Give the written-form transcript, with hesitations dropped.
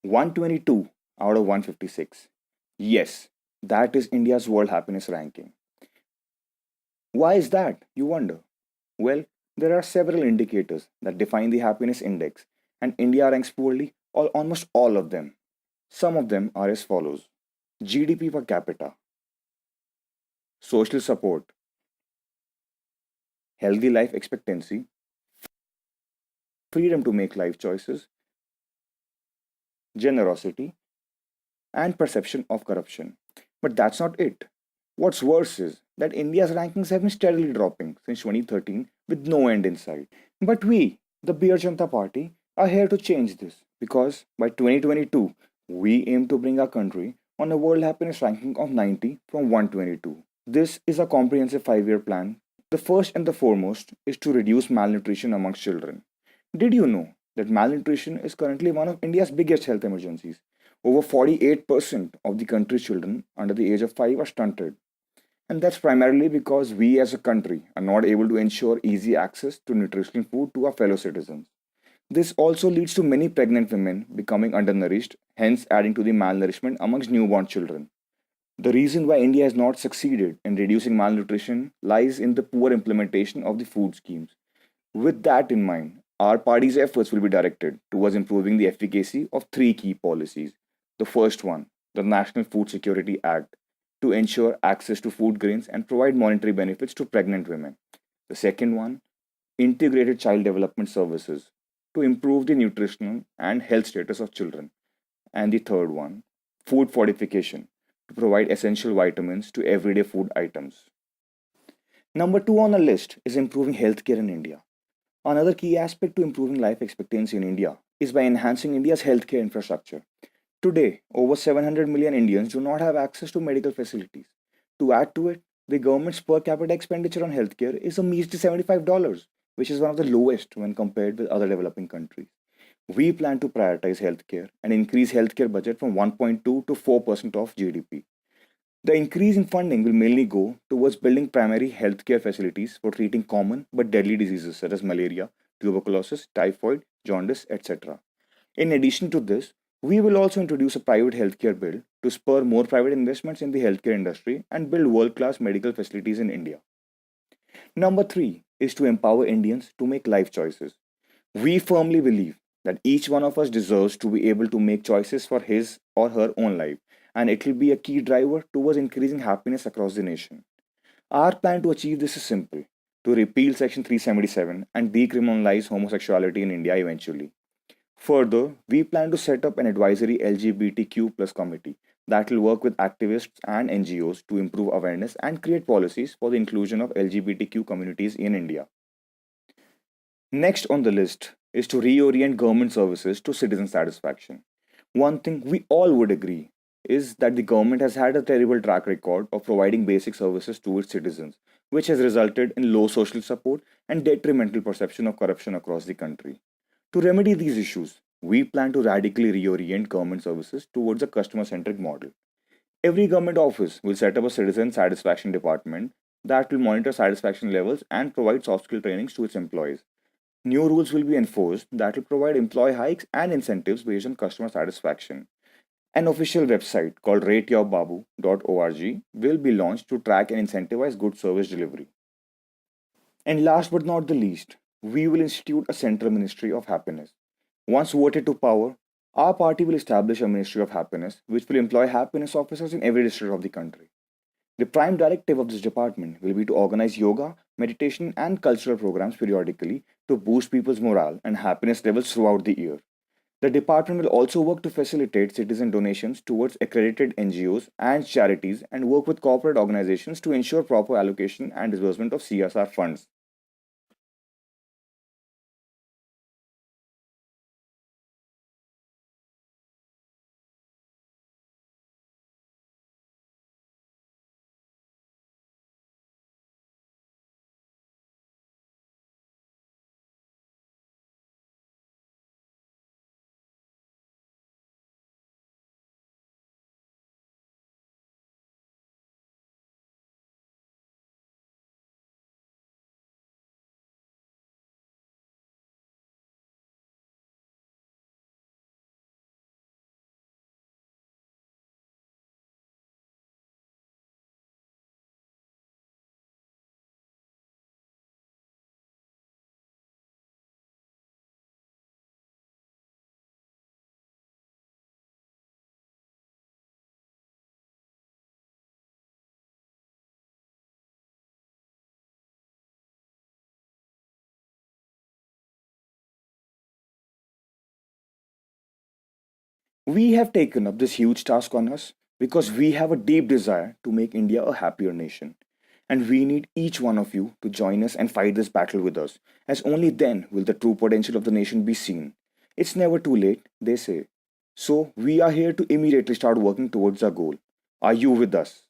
122 out of 156. Yes, that is India's World Happiness Ranking. Why is that, you wonder? Well, there are several indicators that define the happiness index, and India ranks poorly on almost all of them. Some of them are as follows: GDP per capita, social support, healthy life expectancy, freedom to make life choices, generosity, and perception of corruption. But that's not it. What's worse is that India's rankings have been steadily dropping since 2013 with no end in sight. But we, the Beer Janta Party, are here to change this because by 2022, we aim to bring our country on a World Happiness ranking of 90 from 122. This is a comprehensive 5-year plan. The first and the foremost is to reduce malnutrition amongst children. Did you know that malnutrition is currently one of India's biggest health emergencies? Over 48% of the country's children under the age of 5 are stunted. And that's primarily because we as a country are not able to ensure easy access to nutritional food to our fellow citizens. This also leads to many pregnant women becoming undernourished, hence adding to the malnourishment amongst newborn children. The reason why India has not succeeded in reducing malnutrition lies in the poor implementation of the food schemes. With that in mind, our party's efforts will be directed towards improving the efficacy of three key policies. The first one, the National Food Security Act, to ensure access to food grains and provide monetary benefits to pregnant women. The second one, integrated child development services, to improve the nutritional and health status of children. And the third one, food fortification, to provide essential vitamins to everyday food items. Number two on the list is improving healthcare in India. Another key aspect to improving life expectancy in India is by enhancing India's healthcare infrastructure. Today, over 700 million Indians do not have access to medical facilities. To add to it, the government's per capita expenditure on healthcare is a measly $75, which is one of the lowest when compared with other developing countries. We plan to prioritize healthcare and increase healthcare budget from 1.2 to 4% of GDP. The increase in funding will mainly go towards building primary healthcare facilities for treating common but deadly diseases such as malaria, tuberculosis, typhoid, jaundice, etc. In addition to this, we will also introduce a private healthcare bill to spur more private investments in the healthcare industry and build world class medical facilities in India. Number three is to empower Indians to make life choices. We firmly believe that each one of us deserves to be able to make choices for his or her own life, and it will be a key driver towards increasing happiness across the nation. Our plan to achieve this is simple: to repeal Section 377 and decriminalize homosexuality in India eventually. Further, we plan to set up an advisory LGBTQ plus committee that will work with activists and NGOs to improve awareness and create policies for the inclusion of LGBTQ communities in India. Next on the list is to reorient government services to citizen satisfaction. One thing we all would agree is that the government has had a terrible track record of providing basic services to its citizens, which has resulted in low social support and detrimental perception of corruption across the country. To remedy these issues, we plan to radically reorient government services towards a customer centric model. Every government office will set up a citizen satisfaction department that will monitor satisfaction levels and provide soft skill trainings to its employees. New rules will be enforced that will provide employee hikes and incentives based on customer satisfaction. An official website called rateyourbabu.org will be launched to track and incentivize good service delivery. And last but not the least, we will institute a central ministry of happiness. Once voted to power, our party will establish a ministry of happiness which will employ happiness officers in every district of the country. The prime directive of this department will be to organize yoga, meditation, and cultural programs periodically to boost people's morale and happiness levels throughout the year. The department will also work to facilitate citizen donations towards accredited NGOs and charities and work with corporate organizations to ensure proper allocation and disbursement of CSR funds. We have taken up this huge task on us because we have a deep desire to make India a happier nation. And we need each one of you to join us and fight this battle with us, as only then will the true potential of the nation be seen. It's never too late, they say. So we are here to immediately start working towards our goal. Are you with us?